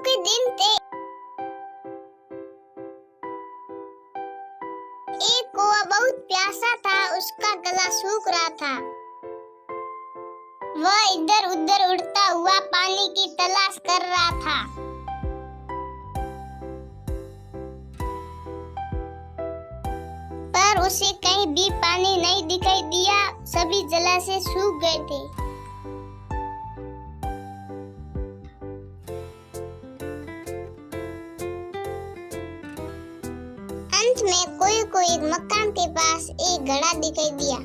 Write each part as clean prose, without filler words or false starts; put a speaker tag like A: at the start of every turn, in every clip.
A: के दिन थे। एक कौवा बहुत प्यासा था, उसका गला सूख रहा था। वह इधर उधर उड़ता हुआ पानी की तलाश कर रहा था। पर उसे कहीं भी पानी नहीं दिखाई दिया, सभी जलाशय सूख गए थे। अंत में कोई को एक मकान के पास एक घड़ा दिखाई दिया।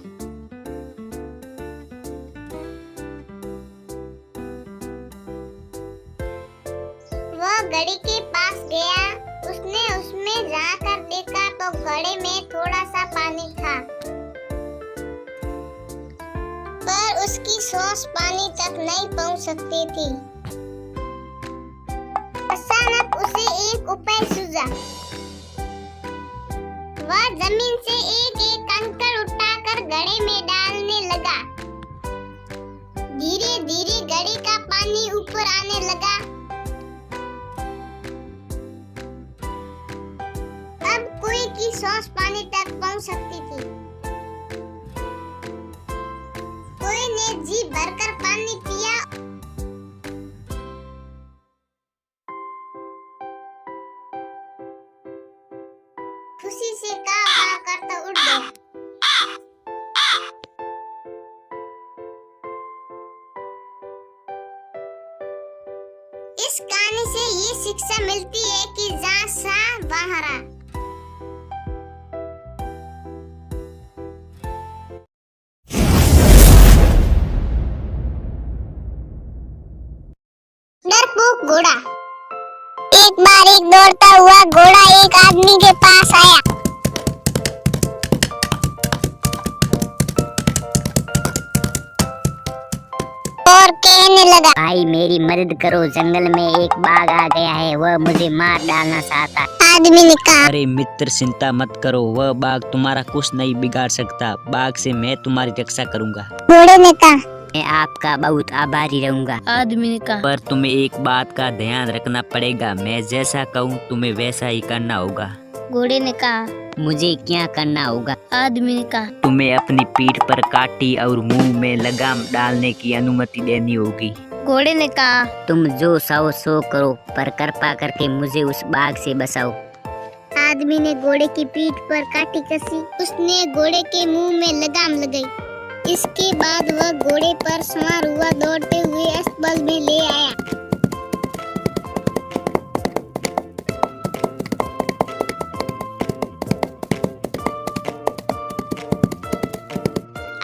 A: वह घड़ी के पास गया। उसने उसमें जाकर देखा तो घड़े में थोड़ा सा पानी था, पर उसकी सांस पानी तक नहीं पहुंच सकती थी। अचानक उसे एक उपाय सूझा। वह जमीन से एक एक कंकड़ उठाकर घड़े में डालने लगा। धीरे धीरे घड़े का पानी ऊपर आने लगा। अब कोई की सांस पानी तक पहुंच सकती थी। कोई ने जी भरकर पानी पिया। खुशी से kaa करता उड़ गया। इस कहानी से ये शिक्षा मिलती है कि जहाँ सा वहाँ रहा। डरपोक घोड़ा। एक बार एक दौड़ता हुआ घोड़ा एक आदमी के पास आया। और कहने लगा,
B: भाई मेरी मदद करो, जंगल में एक बाघ आ गया है, वह मुझे मार डालना चाहता।
A: आदमी ने कहा,
C: अरे मित्र चिंता मत करो, वह बाघ तुम्हारा कुछ नहीं बिगाड़ सकता, बाघ से मैं तुम्हारी रक्षा करूंगा।
A: घोड़े ने कहा,
B: मैं आपका बहुत आभारी रहूंगा।
D: आदमी ने कहा,
C: पर तुम्हें एक बात का ध्यान रखना पड़ेगा, मैं जैसा कहूँ तुम्हें वैसा ही करना होगा।
D: घोड़े ने कहा,
B: मुझे क्या करना होगा?
D: आदमी ने कहा,
C: तुम्हें अपनी पीठ पर काठी और मुंह में लगाम डालने की अनुमति देनी होगी।
D: घोड़े ने कहा,
B: तुम जो चाहो सो करो, पर कृपा करके मुझे उस बाघ से बचाओ।
A: आदमी ने घोड़े की पीठ पर काठी कसी। उसने घोड़े के मुंह में लगाम लगाई। इसके बाद वह घोड़े पर सवार हुआ दौड़ते हुए अस्पताल में ले आया।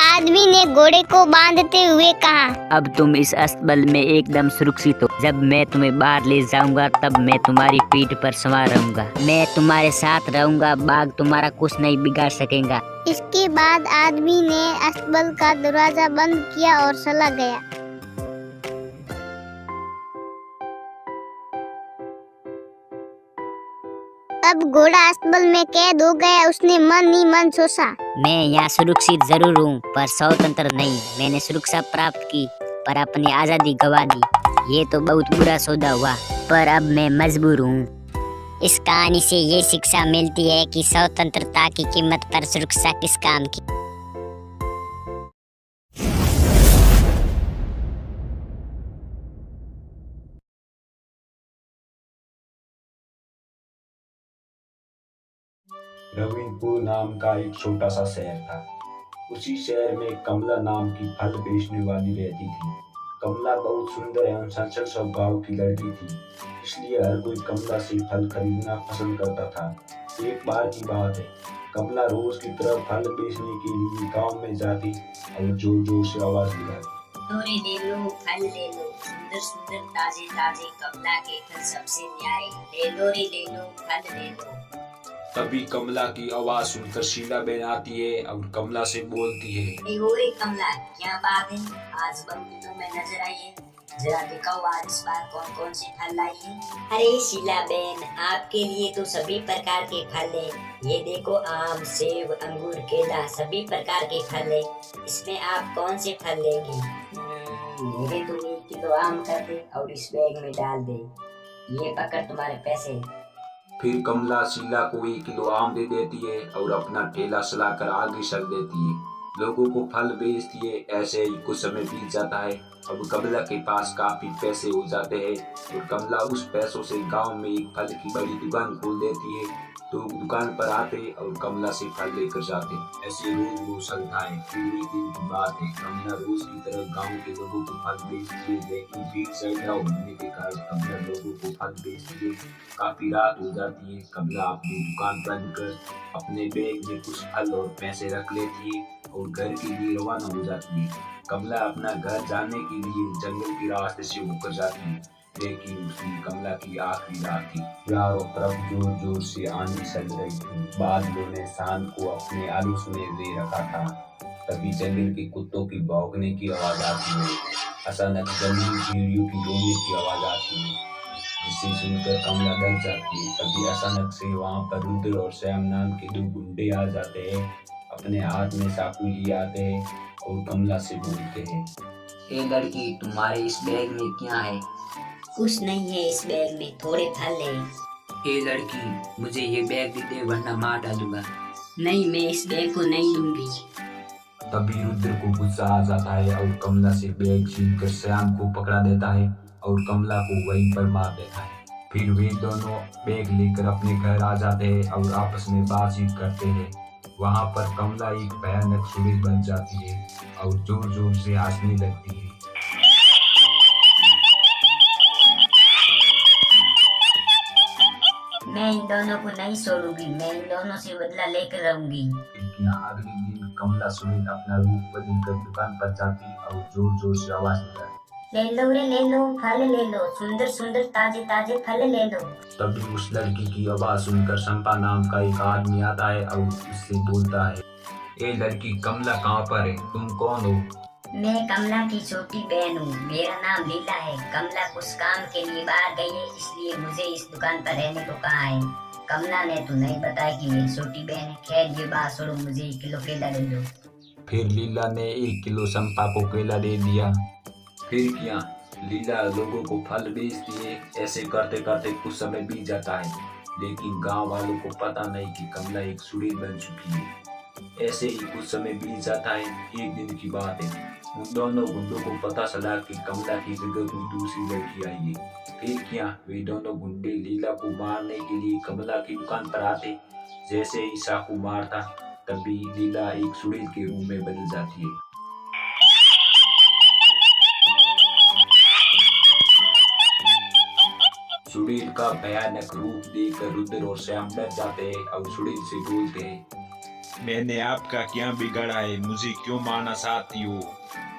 A: आदमी ने घोड़े को बांधते हुए कहा,
C: अब तुम इस अस्तबल में एकदम सुरक्षित हो, जब मैं तुम्हें बाहर ले जाऊंगा तब मैं तुम्हारी पीठ पर सवार रहूंगा, मैं तुम्हारे साथ रहूंगा, बाघ तुम्हारा कुछ नहीं बिगाड़ सकेगा।
A: इसके बाद आदमी ने अस्तबल का दरवाजा बंद किया और चला गया। अब घोड़ा अस्तबल में कैद हो गया। उसने मन ही मन सोचा,
B: मैं यहाँ सुरक्षित जरूर हूँ पर स्वतंत्र नहीं। मैंने सुरक्षा प्राप्त की पर अपनी आजादी गवा दी। ये तो बहुत बुरा सौदा हुआ, पर अब मैं मजबूर हूँ। इस कहानी से ये शिक्षा मिलती है कि स्वतंत्रता की कीमत पर सुरक्षा किस काम की।
E: रविनपुर नाम का एक छोटा सा शहर था। उसी शहर में कमला नाम की फल बेचने वाली रहती थी। कमला बहुत सुंदर एवं चंचल स्वभाव की लड़की थी, इसलिए हर कोई कमला से फल खरीदना पसंद करता था। एक बार की बात है, कमला रोज की तरह फल बेचने के लिए गांव में जाती और जोर जोर से आवाज लगाती,
B: लोरी ले लो, फल ले लो, सुंदर सुंदर ताजे ताजे कमला के फल सबसे न्यारे, ले लोरी ले लो, फल ले लो।
E: तभी कमला की आवाज सुनकर शीला बहन आती है और कमला से बोलती है,
B: कमला, क्या बात है, आज बंगलों में नजर आई है, जरा दिखाओ आज इस बार कौन कौन से फल लाई है। अरे शीला बहन, आपके लिए तो सभी प्रकार के फल है, ये देखो आम, सेब, अंगूर, केला, सभी प्रकार के फल है, इसमें आप कौन से फल लेंगे? मेरे तो 1 किलो आम कर दे और इस बैग में डाल दे। ये पकड़ तुम्हारे पैसे।
E: फिर कमला शीला को 1 किलो आम दे देती है और अपना ठेला चलाकर आगे चल देती है। लोगों को फल बेचती है। ऐसे ही कुछ समय बीत जाता है। अब कमला के पास काफी पैसे हो जाते हैं और कमला उस पैसों से गांव में एक फल की बड़ी दुकान खोल देती है। तो दुकान पर आते और कमला से फल लेकर जाते। ऐसे रोज रोज चलता है। फिर एक दिन की बात है, कमला रोज की तरह गांव के लोगों को फल बेचती है, लेकिन भीड़ ज्यादा होने के कारण कमला लोगों को फल बेचती है। काफी रात हो जाती है। कमला अपनी दुकान बंद कर अपने बैग में कुछ फल और पैसे रख लेती है और घर के लिए रवाना हो जाती है। कमला अपना घर जाने के लिए जंगल के रास्ते से होकर जाती है, लेकिन उसकी कमला की आखिरी रात थी। चारों तरफ जोर जोर से आंधी चल रही थी। बादलों ने शान को अपने आलोच में दे रखा था। तभी जंगल के कुत्तों की भौंकने की आवाज आती है। अचानक जंगली भेड़ियों की रोने की आवाज आती है, जिसे सुनकर कमला डर जाती है। तभी अचानक से वहां पर रुद्र और श्याम नाम के 2 गुंडे आ जाते हैं। अपने हाथ में चाकू लिए आते हैं और कमला से बोलते हैं,
C: ए लड़की, तुम्हारे इस बैग में क्या है?
B: कुछ नहीं है इस बैग में, थोड़े फल है।
C: ए लड़की, मुझे ये बैग दे दे वरना मार डालूंगा।
B: नहीं, मैं इस बैग को नहीं लूंगी।
E: तभी रुद्र को गुस्सा आ जाता है और कमला से बैग छीनकर श्याम को पकड़ा देता है और कमला को वहीं पर मार देता है। फिर वे दोनों बैग लेकर अपने घर आ जाते हैं और आपस में बातचीत करते हैं। वहां पर कमला एक भयानक सुरेश बन जाती है और जोर जोर से हंसने लगती है।
B: मैं इन दोनों को नहीं छोड़ूंगी, मैं इन दोनों से बदला लेकर रहूंगी।
E: लेकिन अगले दिन कमला सुरेश अपना रूप बदलकर दुकान पर जाती और जोर जोर से आवाज लगाती,
B: ले लो रे, ले लो फल, ले लो सुंदर सुंदर ताजे ताजे फल ले लो।
E: तभी उस लड़की की आवाज सुनकर संपा नाम का एक आदमी आता है और उससे बोलता है, ए लड़की, कमला कहाँ पर है? तुम कौन हो?
B: मैं कमला की छोटी बहन हूँ, मेरा नाम लीला है। कमला कुछ काम के लिए बाहर गई है, इसलिए मुझे इस दुकान पर रहने को कहा है। कमला ने तो नहीं बताया कि मेरी छोटी बहन है। खैर ये बात छोड़ो, मुझे 1 किलो केला दे दो।
E: फिर लीला ने 1 किलो संपा को केला दे दिया। फिर क्या, लीला लोगों को फल बेचती है। ऐसे करते करते कुछ समय बीत जाता है, लेकिन गांव वालों को पता नहीं कि कमला एक सुरेश बन चुकी है। ऐसे ही कुछ समय बीत जाता है। एक दिन की बात है, उन दोनों गुंडों को पता चला कि कमला की जगह कोई दूसरी लड़की आई है। फिर क्या, वे दोनों गुंडे लीला को मारने के लिए कमला की दुकान पर आते। जैसे ही चाकू मारता, तभी लीला एक सुरेश के रूप में बदल जाती है। सुरेश का भयानक रूप देखकर रुद्र और श्याम डर जाते हैं और सुरेश से बोलते हैं,
F: मैंने आपका क्या बिगाड़ा है? मुझे क्यों मारना चाहती हो?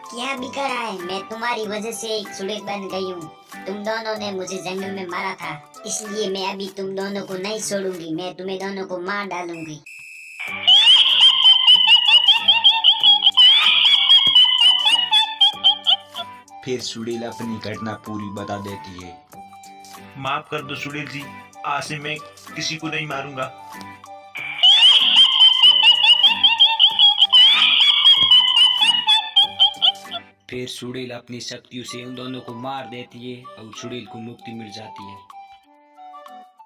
B: क्या बिगड़ा है? मैं तुम्हारी वजह से एक सुरेश बन गई हूँ। तुम दोनों ने मुझे जंगल में मारा था, इसलिए मैं अभी तुम दोनों को नहीं छोड़ूंगी। मैं तुम्हें दोनों को मार डालूंगी।
F: फिर सुड़ेल अपनी घटना पूरी बता देती है।
G: माफ कर दो सुनील जी, आज से मैं किसी को नहीं मारूंगा।
C: फिर सुड़ेल अपनी शक्तियों से उन दोनों को मार देती है और सुड़ेल को मुक्ति मिल जाती है।